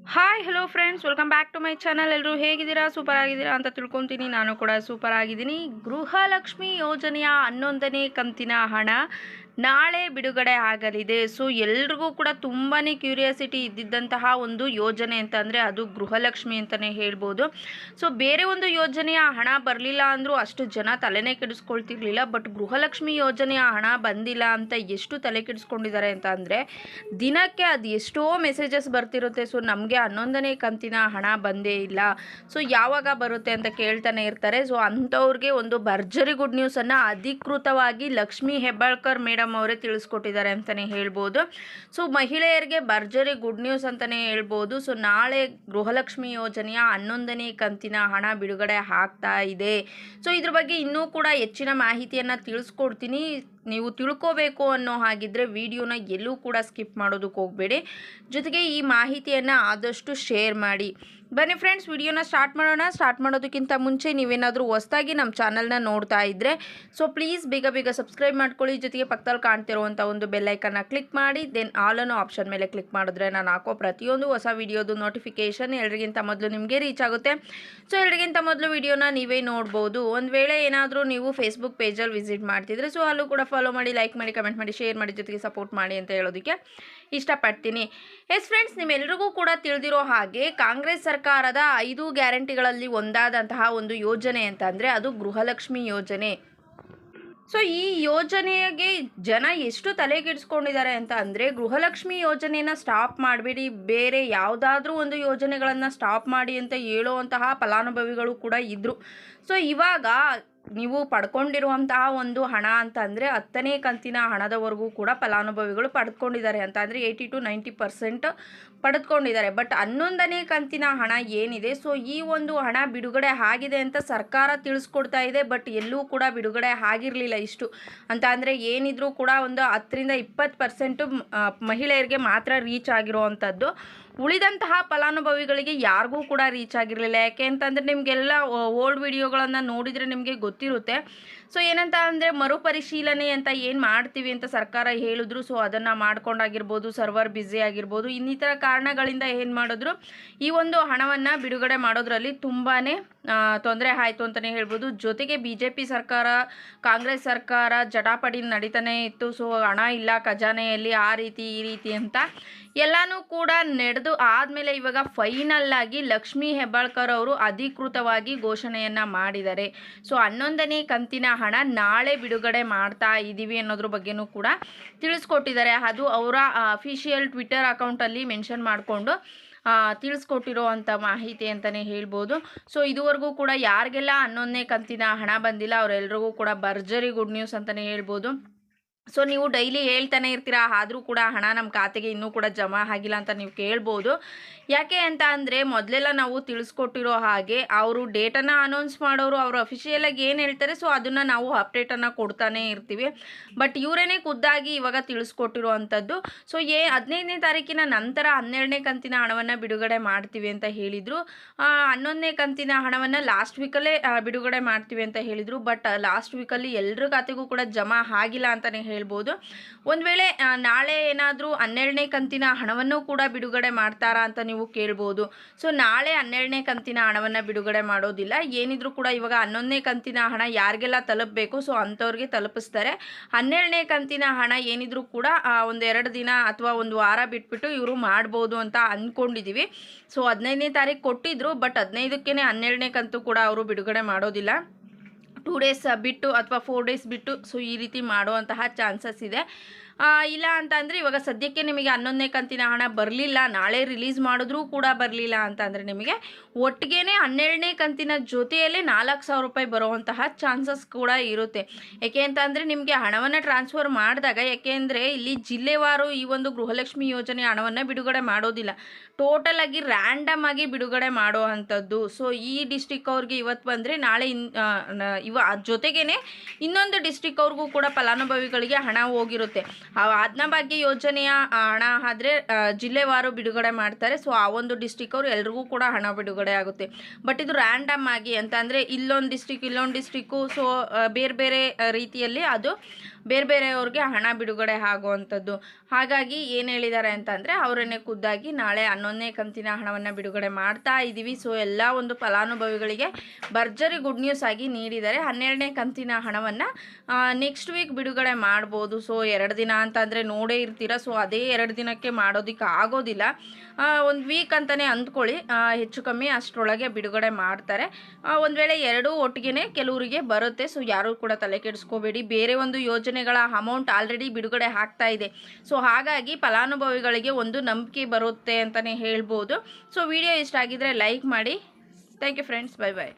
Hi hello friends, welcome back to my channel. ಎಲ್ಲರೂ ಹೇಗಿದ್ದೀರಾ? Super ಆಗಿದ್ದೀರಾ ಅಂತ ತಿಳ್ಕೊತೀನಿ. ನಾನು ಕೂಡ ಸೂಪರ್ ಆಗಿದ್ದೀನಿ. ಗೃಹಲಕ್ಷ್ಮಿ ಯೋಜನೆಯ 11ನೇ ಕಂತಿನ ಹಣ ನಾಳೆ ಬಿಡುಗಡೆ ಆಗಲಿದೆ. ಸೊ ಎಲ್ರಿಗೂ ಕೂಡ ತುಂಬಾ ಕ್ಯೂರಿಯಾಸಿಟಿ ಇದ್ದಿದ್ದಂತಹ ಒಂದು ಯೋಜನೆ ಅಂತಂದರೆ ಅದು ಗೃಹಲಕ್ಷ್ಮಿ ಅಂತಲೇ ಹೇಳ್ಬೋದು. ಸೊ ಬೇರೆ ಒಂದು ಯೋಜನೆಯ ಹಣ ಬರಲಿಲ್ಲ ಅಂದರೂ ಅಷ್ಟು ಜನ ತಲೆನೇ ಕೆಡಿಸ್ಕೊಳ್ತಿರ್ಲಿಲ್ಲ. ಬಟ್ ಗೃಹಲಕ್ಷ್ಮಿ ಯೋಜನೆಯ ಹಣ ಬಂದಿಲ್ಲ ಅಂತ ಎಷ್ಟು ತಲೆ ಕೆಡಿಸ್ಕೊಂಡಿದ್ದಾರೆ ಅಂತ ಅಂದರೆ, ದಿನಕ್ಕೆ ಅದು ಎಷ್ಟೋ ಮೆಸೇಜಸ್ ಬರ್ತಿರುತ್ತೆ. ಸೊ ನಮಗೆ 11ನೇ ಕಂತಿನ ಹಣ ಬಂದೇ ಇಲ್ಲ, ಸೊ ಯಾವಾಗ ಬರುತ್ತೆ ಅಂತ ಕೇಳ್ತಾನೆ ಇರ್ತಾರೆ. ಸೊ ಅಂಥವ್ರಿಗೆ ಒಂದು ಭರ್ಜರಿ ಗುಡ್ ನ್ಯೂಸನ್ನು ಅಧಿಕೃತವಾಗಿ ಲಕ್ಷ್ಮಿ ಹೆಬ್ಬಾಳ್ಕರ್ ಮೇಡಮ್ ಅವರೇ ತಿಳಿಸ್ಕೊಟ್ಟಿದ್ದಾರೆ ಅಂತಲೇ ಹೇಳ್ಬೋದು. ಸೊ ಮಹಿಳೆಯರಿಗೆ ಭರ್ಜರಿ ಗುಡ್ ನ್ಯೂಸ್ ಅಂತಲೇ ಹೇಳ್ಬೋದು. ಸೊ ನಾಳೆ ಗೃಹಲಕ್ಷ್ಮಿ ಯೋಜನೆಯ 11ನೇ ಕಂತಿನ ಹಣ ಬಿಡುಗಡೆ ಆಗ್ತಾ ಇದೆ. ಸೊ ಇದ್ರ ಬಗ್ಗೆ ಇನ್ನೂ ಕೂಡ ಹೆಚ್ಚಿನ ಮಾಹಿತಿಯನ್ನು ತಿಳಿಸ್ಕೊಡ್ತೀನಿ. ನೀವು ತಿಳ್ಕೋಬೇಕು ಅನ್ನೋ ಹಾಗಿದ್ರೆ ವಿಡಿಯೋನ ಎಲ್ಲೂ ಕೂಡ ಸ್ಕಿಪ್ ಮಾಡೋದಕ್ಕೆ ಹೋಗಬೇಡಿ. ಜೊತೆಗೆ ಈ ಮಾಹಿತಿಯನ್ನು ಆದಷ್ಟು ಶೇರ್ ಮಾಡಿ. ಬನ್ನಿ ಫ್ರೆಂಡ್ಸ್, ವಿಡಿಯೋನ ಸ್ಟಾರ್ಟ್ ಮಾಡೋಣ. ಸ್ಟಾರ್ಟ್ ಮಾಡೋದಕ್ಕಿಂತ ಮುಂಚೆ ನೀವೇನಾದರೂ ಹೊಸದಾಗಿ ನಮ್ಮ ಚಾನಲ್ನ ನೋಡ್ತಾ ಇದ್ದರೆ ಸೊ ಪ್ಲೀಸ್ ಬೇಗ ಸಬ್ಸ್ಕ್ರೈಬ್ ಮಾಡ್ಕೊಳ್ಳಿ. ಜೊತೆಗೆ ಪಕ್ಕದಲ್ಲಿ ಕಾಣ್ತಿರುವಂಥ ಒಂದು ಬೆಲ್ಲೈಕನ್ನ ಕ್ಲಿಕ್ ಮಾಡಿ ದೆನ್ ಆಲ್ ಅನ್ನೋ ಆಪ್ಷನ್ ಮೇಲೆ ಕ್ಲಿಕ್ ಮಾಡಿದ್ರೆ ನಾನು ಹಾಕೋ ಪ್ರತಿಯೊಂದು ಹೊಸ ವಿಡಿಯೋದು ನೋಟಿಫಿಕೇಷನ್ ಎಲ್ರಿಗಿಂತ ಮೊದಲು ನಿಮಗೆ ರೀಚ್ ಆಗುತ್ತೆ. ಸೊ ಎಲ್ರಿಗಿಂತ ಮೊದಲು ವಿಡಿಯೋನ ನೀವೇ ನೋಡ್ಬೋದು. ಒಂದು ವೇಳೆ ಏನಾದರೂ ನೀವು ಫೇಸ್ಬುಕ್ ಪೇಜಲ್ಲಿ ವಿಸಿಟ್ ಮಾಡ್ತಿದ್ರೆ ಸೊ ಅಲ್ಲೂ ಕೂಡ ಫಾಲೋ ಮಾಡಿ, ಲೈಕ್ ಮಾಡಿ, ಕಮೆಂಟ್ ಮಾಡಿ, ಶೇರ್ ಮಾಡಿ, ಜೊತೆಗೆ ಸಪೋರ್ಟ್ ಮಾಡಿ ಅಂತ ಹೇಳೋದಕ್ಕೆ ಇಷ್ಟಪಡ್ತೀನಿ. ಎಸ್ ಫ್ರೆಂಡ್ಸ್, ನಿಮ್ಮೆಲ್ಲರಿಗೂ ಕೂಡ ತಿಳಿದಿರೋ ಹಾಗೆ ಕಾಂಗ್ರೆಸ್ ಸರ್ಕಾರದ 5 ಗ್ಯಾರಂಟಿಗಳಲ್ಲಿ ಒಂದಾದಂತಹ ಒಂದು ಯೋಜನೆ ಅಂತ ಅಂದರೆ ಅದು ಗೃಹಲಕ್ಷ್ಮಿ ಯೋಜನೆ. ಸೊ ಈ ಯೋಜನೆಗೆ ಜನ ಎಷ್ಟು ತಲೆಗೆಡಿಸ್ಕೊಂಡಿದ್ದಾರೆ ಅಂತ ಅಂದರೆ, ಗೃಹಲಕ್ಷ್ಮಿ ಯೋಜನೆಯನ್ನು ಸ್ಟಾಪ್ ಮಾಡಬೇಡಿ, ಬೇರೆ ಯಾವುದಾದ್ರೂ ಒಂದು ಯೋಜನೆಗಳನ್ನು ಸ್ಟಾಪ್ ಮಾಡಿ ಅಂತ ಹೇಳುವಂತಹ ಫಲಾನುಭವಿಗಳು ಕೂಡ ಇದ್ದರು. ಸೊ ಇವಾಗ ನೀವು ಪಡ್ಕೊಂಡಿರುವಂತಹ ಒಂದು ಹಣ ಅಂತ ಅಂದರೆ 10ನೇ ಕಂತಿನ ಹಣದವರೆಗೂ ಕೂಡ ಫಲಾನುಭವಿಗಳು ಪಡೆದುಕೊಂಡಿದ್ದಾರೆ ಅಂತ ಅಂದರೆ 80 to 90% ಪಡೆದುಕೊಂಡಿದ್ದಾರೆ. ಬಟ್ 11ನೇ ಕಂತಿನ ಹಣ ಏನಿದೆ ಸೊ ಈ ಒಂದು ಹಣ ಬಿಡುಗಡೆ ಆಗಿದೆ ಅಂತ ಸರ್ಕಾರ ತಿಳಿಸ್ಕೊಡ್ತಾ ಇದೆ. ಬಟ್ ಎಲ್ಲೂ ಕೂಡ ಬಿಡುಗಡೆ ಆಗಿರಲಿಲ್ಲ ಇಷ್ಟು ಅಂತ ಅಂದರೆ, ಏನಿದ್ರೂ ಕೂಡ ಒಂದು 10ರಿಂದ 20% ಮಹಿಳೆಯರಿಗೆ ಮಾತ್ರ ರೀಚ್ ಆಗಿರುವಂಥದ್ದು. ಉಳಿದಂತಹ ಫಲಾನುಭವಿಗಳಿಗೆ ಯಾರಿಗೂ ಕೂಡ ರೀಚ್ ಆಗಿರಲಿಲ್ಲ. ಯಾಕೆ ಅಂತಂದರೆ ನಿಮಗೆಲ್ಲ ಓಲ್ಡ್ ವಿಡಿಯೋಗಳನ್ನು ನೋಡಿದರೆ ನಿಮಗೆ ಗೊತ್ತಿರುತ್ತೆ. ಸೊ ಏನಂತ ಅಂದರೆ, ಮರುಪರಿಶೀಲನೆ ಅಂತ ಏನು ಮಾಡ್ತೀವಿ ಅಂತ ಸರ್ಕಾರ ಹೇಳಿದ್ರು. ಸೊ ಅದನ್ನು ಮಾಡ್ಕೊಂಡಾಗಿರ್ಬೋದು, ಸರ್ವರ್ ಬ್ಯುಸಿ ಆಗಿರ್ಬೋದು, ಇನ್ನಿತರ ಕಾರಣಗಳಿಂದ ಏನು ಮಾಡಿದ್ರು, ಈ ಒಂದು ಹಣವನ್ನು ಬಿಡುಗಡೆ ಮಾಡೋದ್ರಲ್ಲಿ ತುಂಬಾ ತೊಂದರೆ ಆಯಿತು ಅಂತಲೇ ಹೇಳ್ಬೋದು. ಜೊತೆಗೆ BJP ಸರ್ಕಾರ, ಕಾಂಗ್ರೆಸ್ ಸರ್ಕಾರ ಜಟಾಪಟಿ ನಡೀತಾನೆ ಇತ್ತು. ಸೊ ಹಣ ಇಲ್ಲ ಖಜಾನೆಯಲ್ಲಿ, ಆ ರೀತಿ ಈ ರೀತಿ ಅಂತ ಎಲ್ಲನೂ ಕೂಡ ನಡೆದು ಆದಮೇಲೆ ಇವಾಗ ಫೈನಲ್ ಆಗಿ ಲಕ್ಷ್ಮಿ ಹೆಬ್ಬಾಳ್ಕರ್ ಅವರು ಅಧಿಕೃತವಾಗಿ ಘೋಷಣೆಯನ್ನು ಮಾಡಿದ್ದಾರೆ. ಸೊ 11ನೇ ಕಂತಿನ ಹಣ ನಾಳೆ ಬಿಡುಗಡೆ ಮಾಡ್ತಾ ಇದ್ದೀವಿ ಅನ್ನೋದ್ರ ಬಗ್ಗೆನೂ ಕೂಡ ತಿಳಿಸ್ಕೊಟ್ಟಿದ್ದಾರೆ. ಅದು ಅವರ ಅಫಿಷಿಯಲ್ ಟ್ವಿಟರ್ ಅಕೌಂಟಲ್ಲಿ ಮೆನ್ಷನ್ ಮಾಡಿಕೊಂಡು ತಿಳಿಸ್ಕೊಟ್ಟಿರೋ ಅಂಥ ಮಾಹಿತಿ ಅಂತಲೇ ಹೇಳ್ಬೋದು. ಸೊ ಇದುವರೆಗೂ ಕೂಡ ಯಾರಿಗೆಲ್ಲ 11ನೇ ಕಂತಿನ ಹಣ ಬಂದಿಲ್ಲ ಅವರೆಲ್ಲರಿಗೂ ಕೂಡ ಭರ್ಜರಿ ಗುಡ್ ನ್ಯೂಸ್ ಅಂತಲೇ ಹೇಳ್ಬೋದು. ಸೊ ನೀವು ಡೈಲಿ ಹೇಳ್ತಾನೆ ಇರ್ತೀರಾ, ಆದರೂ ಕೂಡ ಹಣ ನಮ್ಮ ಖಾತೆಗೆ ಇನ್ನೂ ಕೂಡ ಜಮಾ ಆಗಿಲ್ಲ ಅಂತ ನೀವು ಕೇಳ್ಬೋದು. ಯಾಕೆ ಅಂತ ಅಂದರೆ, ಮೊದಲೆಲ್ಲ ನಾವು ತಿಳಿಸ್ಕೊಟ್ಟಿರೋ ಹಾಗೆ ಅವರು ಡೇಟನ್ನು ಅನೌನ್ಸ್ ಮಾಡೋರು, ಅವರು ಅಫಿಷಿಯಲಾಗಿ ಏನು ಹೇಳ್ತಾರೆ ಸೊ ಅದನ್ನು ನಾವು ಅಪ್ಡೇಟನ್ನು ಕೊಡ್ತಾನೆ ಇರ್ತೀವಿ. ಬಟ್ ಇವರೇನೇ ಖುದ್ದಾಗಿ ಇವಾಗ ತಿಳಿಸ್ಕೊಟ್ಟಿರೋ ಅಂಥದ್ದು. ಸೊ 15ನೇ ತಾರೀಕಿನ ನಂತರ 12ನೇ ಕಂತಿನ ಹಣವನ್ನು ಬಿಡುಗಡೆ ಮಾಡ್ತೀವಿ ಅಂತ ಹೇಳಿದರು. 11ನೇ ಕಂತಿನ ಹಣವನ್ನು ಲಾಸ್ಟ್ ವೀಕಲ್ಲೇ ಬಿಡುಗಡೆ ಮಾಡ್ತೀವಿ ಅಂತ ಹೇಳಿದರು. ಬಟ್ ಲಾಸ್ಟ್ ವೀಕಲ್ಲಿ ಎಲ್ಲರ ಖಾತೆಗೂ ಕೂಡ ಜಮಾ ಆಗಿಲ್ಲ ಅಂತಲೇ ಹೇಳ್ಬೋದು. ಒಂದು ವೇಳೆ ನಾಳೆ ಏನಾದರೂ 12ನೇ ಕಂತಿನ ಹಣವನ್ನು ಕೂಡ ಬಿಡುಗಡೆ ಮಾಡ್ತಾರಾ ಅಂತ ನೀವು ಕೇಳ್ಬೋದು. ಸೊ ನಾಳೆ 12ನೇ ಕಂತಿನ ಹಣವನ್ನು ಬಿಡುಗಡೆ ಮಾಡೋದಿಲ್ಲ. ಏನಿದ್ರೂ ಕೂಡ ಇವಾಗ 11ನೇ ಕಂತಿನ ಹಣ ಯಾರಿಗೆಲ್ಲ ತಲುಪಬೇಕು ಸೊ ಅಂಥವ್ರಿಗೆ ತಲುಪಿಸ್ತಾರೆ. 12ನೇ ಕಂತಿನ ಹಣ ಏನಿದ್ರೂ ಕೂಡ ಒಂದು 2 ದಿನ ಅಥವಾ ಒಂದು ವಾರ ಬಿಟ್ಬಿಟ್ಟು ಇವರು ಮಾಡ್ಬೋದು ಅಂತ ಅಂದ್ಕೊಂಡಿದ್ದೀವಿ. ಸೊ 15ನೇ ತಾರೀಕು ಕೊಟ್ಟಿದ್ರು, ಬಟ್ 15ಕ್ಕೇ 12ನೇ ಕಂತು ಕೂಡ ಅವರು ಬಿಡುಗಡೆ ಮಾಡೋದಿಲ್ಲ. 2 ಡೇಸ್ ಬಿಟ್ಟು ಅಥವಾ 4 ಡೇಸ್ ಬಿಟ್ಟು ಸೊ ಈ ರೀತಿ ಮಾಡುವಂತಹ ಚಾನ್ಸಸ್ ಇದೆ. ಇಲ್ಲ ಅಂತ ಅಂದರೆ ಇವಾಗ ಸದ್ಯಕ್ಕೆ ನಿಮಗೆ 11ನೇ ಕಂತಿನ ಹಣ ಬರಲಿಲ್ಲ, ನಾಳೆ ರಿಲೀಸ್ ಮಾಡಿದ್ರೂ ಕೂಡ ಬರಲಿಲ್ಲ ಅಂತ ಅಂದರೆ ನಿಮಗೆ ಒಟ್ಟಿಗೆ 12ನೇ ಕಂತಿನ ಜೊತೆಯಲ್ಲೇ 4,000 ರೂಪಾಯಿ ಬರುವಂತಹ ಚಾನ್ಸಸ್ ಕೂಡ ಇರುತ್ತೆ. ಯಾಕೆ ಅಂತ ಅಂದರೆ, ನಿಮಗೆ ಹಣವನ್ನು ಟ್ರಾನ್ಸ್ಫರ್ ಮಾಡಿದಾಗ, ಯಾಕೆ ಅಂದರೆ ಇಲ್ಲಿ ಜಿಲ್ಲೆವಾರು ಈ ಒಂದು ಗೃಹಲಕ್ಷ್ಮಿ ಯೋಜನೆ ಹಣವನ್ನು ಬಿಡುಗಡೆ ಮಾಡೋದಿಲ್ಲ, ಟೋಟಲ್ ಆಗಿ ರ್ಯಾಂಡಮ್ ಆಗಿ ಬಿಡುಗಡೆ ಮಾಡೋ ಅಂಥದ್ದು. ಸೊ ಈ ಡಿಸ್ಟ್ರಿಕ್ ಅವ್ರಿಗೆ ಇವತ್ತು ಬಂದರೆ ನಾಳೆ ಜೊತೆಗೇ ಇನ್ನೊಂದು ಡಿಸ್ಟ್ರಿಕ್ ಅವ್ರಿಗೂ ಕೂಡ ಫಲಾನುಭವಿಗಳಿಗೆ ಹಣ ಹೋಗಿರುತ್ತೆ. ಅನ್ನಭಾಗ್ಯ ಯೋಜನೆಯ ಹಣ ಆದರೆ ಜಿಲ್ಲೆವಾರು ಬಿಡುಗಡೆ ಮಾಡ್ತಾರೆ. ಸೊ ಆ ಒಂದು ಡಿಸ್ಟಿಕ್ ಅವರು ಎಲ್ರಿಗೂ ಕೂಡ ಹಣ ಬಿಡುಗಡೆ ಆಗುತ್ತೆ. ಬಟ್ ಇದು ರ್ಯಾಂಡಮ್ ಆಗಿ ಅಂತ ಅಂದರೆ ಇಲ್ಲೊಂದು ಡಿಸ್ಟಿಕ್ಕು ಸೊ ಬೇರೆ ಬೇರೆ ರೀತಿಯಲ್ಲಿ ಅದು ಬೇರೆ ಬೇರೆಯವ್ರಿಗೆ ಹಣ ಬಿಡುಗಡೆ ಆಗುವಂಥದ್ದು. ಹಾಗಾಗಿ ಏನು ಹೇಳಿದ್ದಾರೆ ಅಂತಂದರೆ ಅವರನ್ನೇ ಖುದ್ದಾಗಿ ನಾಳೆ 11ನೇ ಕಂತಿನ ಹಣವನ್ನು ಬಿಡುಗಡೆ ಮಾಡ್ತಾ ಇದ್ದೀವಿ. ಸೊ ಎಲ್ಲ ಒಂದು ಫಲಾನುಭವಿಗಳಿಗೆ ಭರ್ಜರಿ ಗುಡ್ ನ್ಯೂಸ್ ಆಗಿ ನೀಡಿದ್ದಾರೆ. 12ನೇ ಕಂತಿನ ಹಣವನ್ನು ನೆಕ್ಸ್ಟ್ ವೀಕ್ ಬಿಡುಗಡೆ ಮಾಡ್ಬೋದು. ಸೊ 2 ದಿನ ಅಂತಂದರೆ ನೋಡೇ ಇರ್ತೀರ. ಸೊ ಅದೇ 2 ದಿನಕ್ಕೆ ಮಾಡೋದಕ್ಕೆ ಆಗೋದಿಲ್ಲ. ಒಂದು ವೀಕ್ ಅಂತಲೇ ಅಂದ್ಕೊಳ್ಳಿ, ಹೆಚ್ಚು ಕಮ್ಮಿ ಅಷ್ಟರೊಳಗೆ ಬಿಡುಗಡೆ ಮಾಡ್ತಾರೆ. ಒಂದು ವೇಳೆ ಎರಡೂ ಒಟ್ಟಿಗೆ ಕೆಲವರಿಗೆ ಬರುತ್ತೆ. ಸೊ ಯಾರೂ ಕೂಡ ತಲೆ ಕೆಡಿಸ್ಕೋಬೇಡಿ. ಬೇರೆ ಒಂದು ಯೋಜನೆಗಳ ಅಮೌಂಟ್ ಆಲ್ರೆಡಿ ಬಿಡುಗಡೆ ಆಗ್ತಾ ಇದೆ. ಸೊ ಹಾಗಾಗಿ ಫಲಾನುಭವಿಗಳಿಗೆ ಒಂದು ನಂಬಿಕೆ ಬರುತ್ತೆ ಅಂತಲೇ ಹೇಳ್ಬೋದು. ಸೊ ವಿಡಿಯೋ ಇಷ್ಟ ಆಗಿದ್ರೆ ಲೈಕ್ ಮಾಡಿ. Thank you friends. Bye bye.